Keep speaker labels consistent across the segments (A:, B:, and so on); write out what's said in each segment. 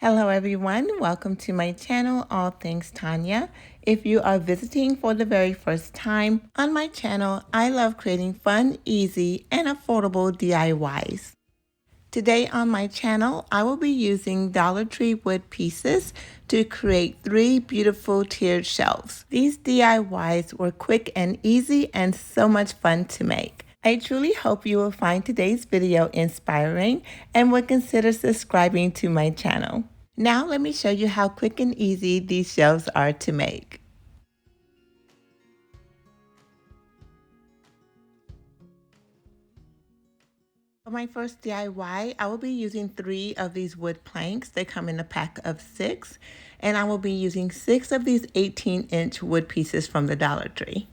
A: Hello everyone, welcome to my channel, All Things Tonya. If you are visiting for the very first time on my channel, I love creating fun, easy, and affordable DIYs. Today on my channel, I will be using Dollar Tree wood pieces to create 3 beautiful tiered shelves. These DIYs were quick and easy and so much fun to make. I truly hope you will find today's video inspiring and would consider subscribing to my channel. Now let me show you how quick and easy these shelves are to make. For my first DIY, I will be using 3 of these wood planks. They come in a pack of 6, and I will be using 6 of these 18-inch wood pieces from the Dollar Tree.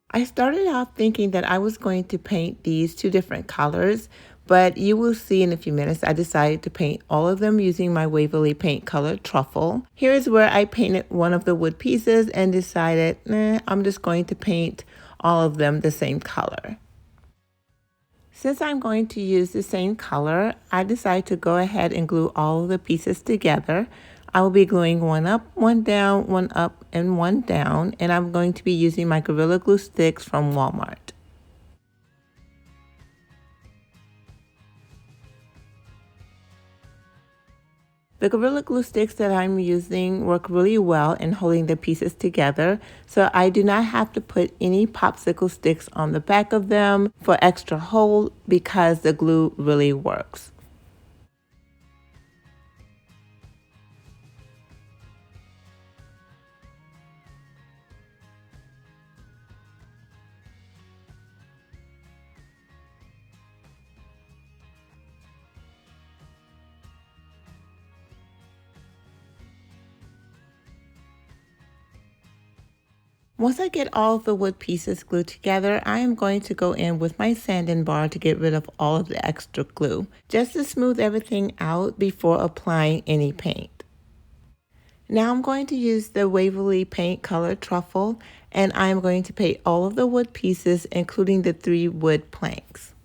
A: I started off thinking that I was going to paint these 2 different colors, but you will see in a few minutes I decided to paint all of them using my Waverly paint color Truffle. Here is where I painted one of the wood pieces and decided, I'm just going to paint all of them the same color. Since I'm going to use the same color, I decided to go ahead and glue all of the pieces together. I will be gluing one up, one down, one up, and one down, and I'm going to be using my Gorilla Glue sticks from Walmart. The Gorilla Glue sticks that I'm using work really well in holding the pieces together, so I do not have to put any popsicle sticks on the back of them for extra hold because the glue really works. Once I get all of the wood pieces glued together, I am going to go in with my sanding bar to get rid of all of the extra glue, just to smooth everything out before applying any paint. Now I'm going to use the Waverly paint color Truffle, and I'm going to paint all of the wood pieces, including the 3 wood planks.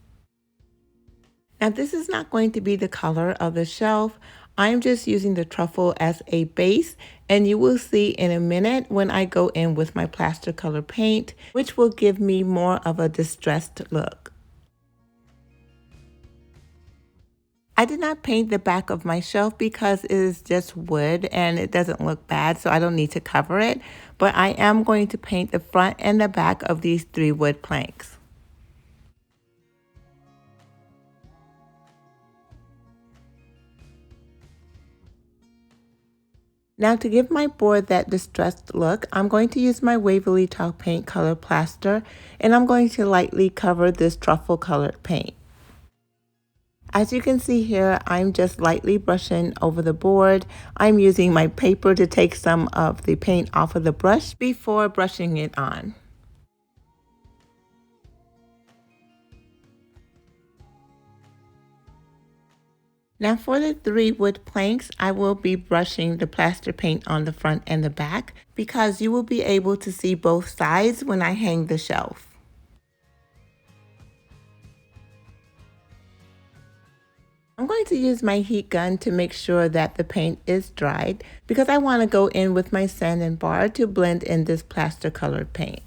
A: Now this is not going to be the color of the shelf. I'm just using the Truffle as a base, and you will see in a minute when I go in with my plaster color paint, which will give me more of a distressed look. I did not paint the back of my shelf because it is just wood and it doesn't look bad, so I don't need to cover it, but I am going to paint the front and the back of these 3 wood planks. Now to give my board that distressed look, I'm going to use my Waverly Chalk Paint color Plaster, and I'm going to lightly cover this truffle colored paint. As you can see here, I'm just lightly brushing over the board. I'm using my paper to take some of the paint off of the brush before brushing it on. Now for the 3 wood planks, I will be brushing the plaster paint on the front and the back because you will be able to see both sides when I hang the shelf. I'm going to use my heat gun to make sure that the paint is dried because I want to go in with my sanding bar to blend in this plaster colored paint.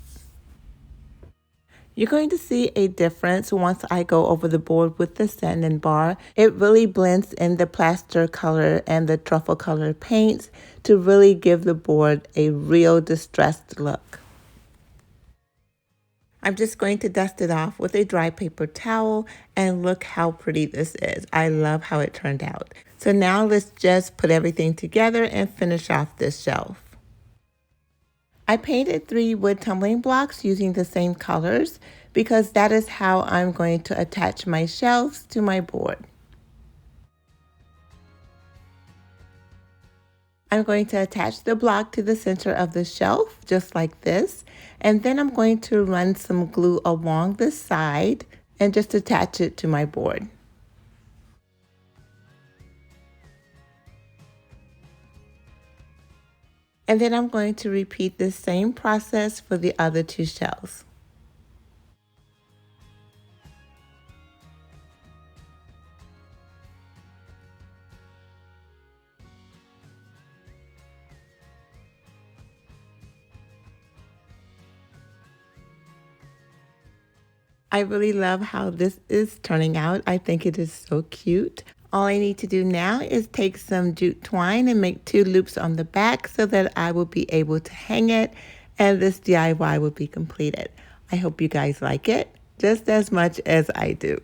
A: You're going to see a difference once I go over the board with the sanding bar. It really blends in the plaster color and the truffle color paints to really give the board a real distressed look. I'm just going to dust it off with a dry paper towel, and look how pretty this is. I love how it turned out. So now let's just put everything together and finish off this shelf. I painted 3 wood tumbling blocks using the same colors because that is how I'm going to attach my shelves to my board. I'm going to attach the block to the center of the shelf just like this, and then I'm going to run some glue along the side and just attach it to my board. And then I'm going to repeat the same process for the other 2 shelves. I really love how this is turning out. I think it is so cute. All I need to do now is take some jute twine and make 2 loops on the back so that I will be able to hang it and this DIY will be completed. I hope you guys like it just as much as I do.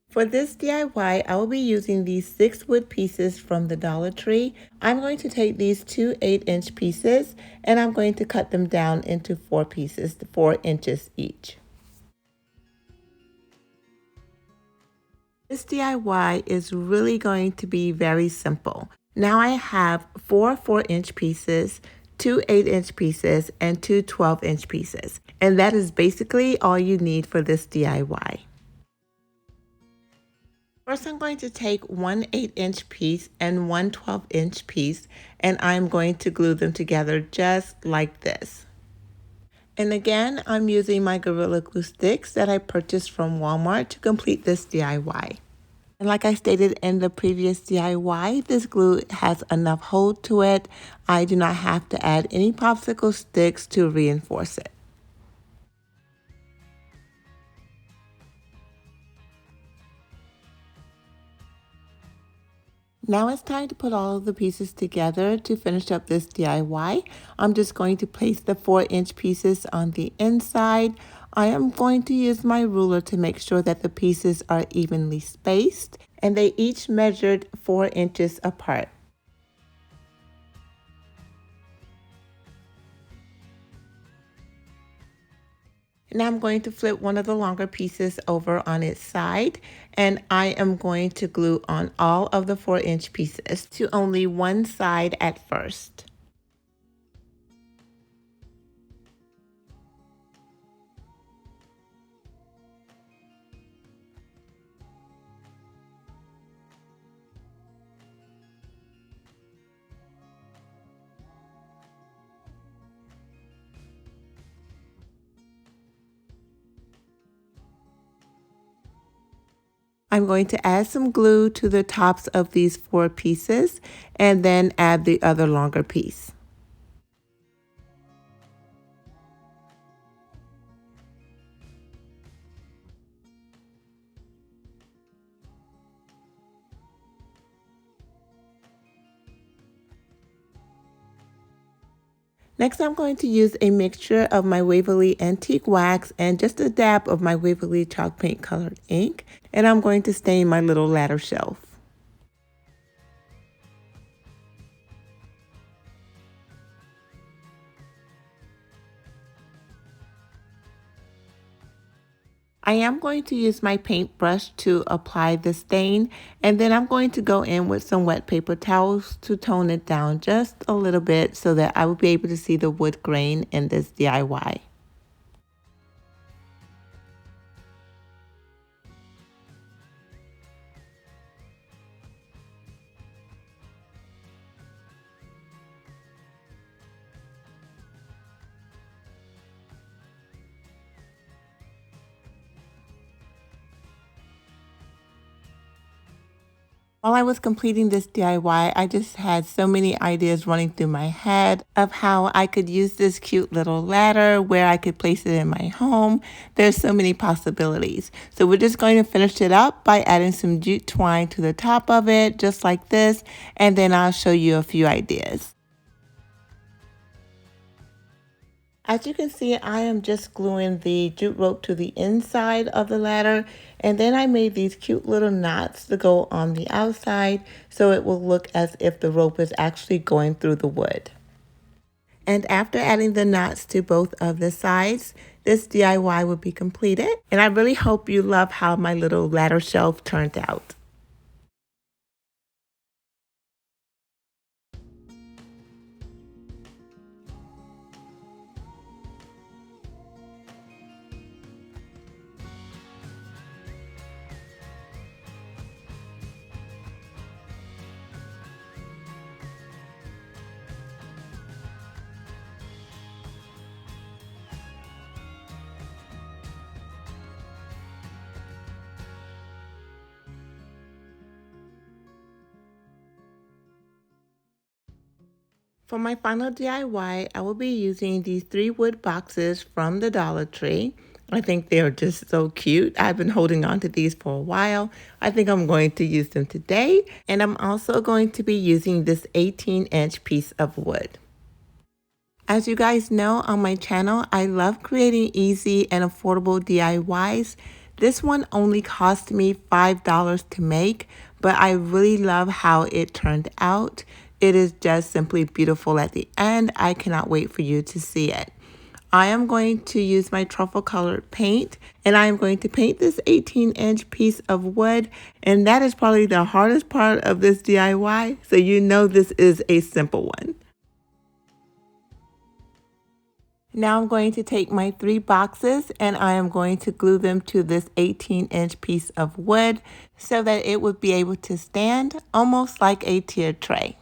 A: For this DIY, I will be using these 6 wood pieces from the Dollar Tree. I'm going to take these 2 8-inch pieces and I'm going to cut them down into 4 pieces, 4 inches each. This DIY is really going to be very simple. Now I have 4 4-inch pieces, 2 8-inch pieces, and 2 12-inch pieces. And that is basically all you need for this DIY. First, I'm going to take 1 8-inch piece and 1 12-inch piece, and I'm going to glue them together just like this. And again, I'm using my Gorilla Glue sticks that I purchased from Walmart to complete this DIY. And like I stated in the previous DIY, this glue has enough hold to it. I do not have to add any popsicle sticks to reinforce it. Now it's time to put all of the pieces together to finish up this DIY. I'm just going to place the 4-inch pieces on the inside. I am going to use my ruler to make sure that the pieces are evenly spaced and they each measured 4 inches apart. Now I'm going to flip one of the longer pieces over on its side, and I am going to glue on all of the 4-inch pieces to only one side at first. I'm going to add some glue to the tops of these 4 pieces and then add the other longer piece. Next, I'm going to use a mixture of my Waverly Antique Wax and just a dab of my Waverly Chalk Paint Colored Ink, and I'm going to stain my little ladder shelf. I am going to use my paintbrush to apply the stain, and then I'm going to go in with some wet paper towels to tone it down just a little bit so that I will be able to see the wood grain in this DIY. While I was completing this DIY, I just had so many ideas running through my head of how I could use this cute little ladder, where I could place it in my home. There's so many possibilities. So we're just going to finish it up by adding some jute twine to the top of it, just like this, and then I'll show you a few ideas. As you can see, I am just gluing the jute rope to the inside of the ladder, and then I made these cute little knots to go on the outside so it will look as if the rope is actually going through the wood. And after adding the knots to both of the sides, this DIY will be completed. And I really hope you love how my little ladder shelf turned out. For my final DIY, I will be using these 3 wood boxes from the Dollar Tree. I think they're just so cute. I've been holding on to these for a while. I think I'm going to use them today. And I'm also going to be using this 18-inch piece of wood. As you guys know on my channel, I love creating easy and affordable DIYs. This one only cost me $5 to make, but I really love how it turned out. It is just simply beautiful at the end. I cannot wait for you to see it. I am going to use my truffle colored paint, and I am going to paint this 18-inch piece of wood, and that is probably the hardest part of this DIY, so you know this is a simple one. Now I'm going to take my 3 boxes and I am going to glue them to this 18-inch piece of wood so that it would be able to stand almost like a tier tray.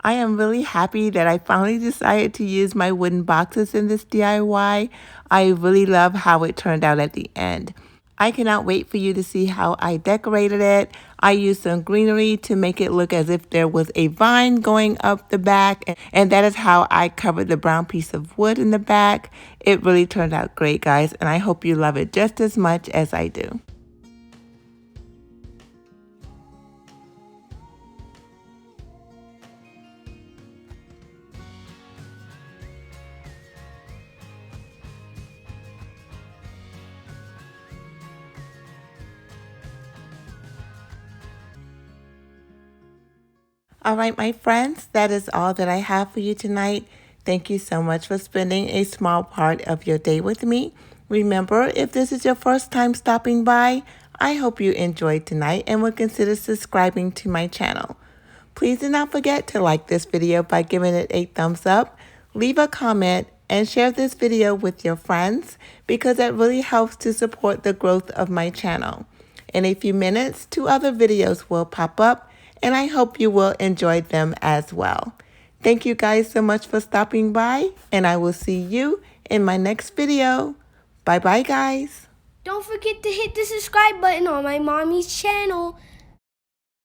A: I am really happy that I finally decided to use my wooden boxes in this DIY. I really love how it turned out at the end. I cannot wait for you to see how I decorated it. I used some greenery to make it look as if there was a vine going up the back, and that is how I covered the brown piece of wood in the back. It really turned out great, guys, and I hope you love it just as much as I do. All right, my friends, that is all that I have for you tonight. Thank you so much for spending a small part of your day with me. Remember, if this is your first time stopping by, I hope you enjoyed tonight and will consider subscribing to my channel. Please do not forget to like this video by giving it a thumbs up, leave a comment, and share this video with your friends because that really helps to support the growth of my channel. In a few minutes, 2 other videos will pop up, and I hope you will enjoy them as well. Thank you guys so much for stopping by, and I will see you in my next video. Bye-bye, guys.
B: Don't forget to hit the subscribe button on my mommy's channel.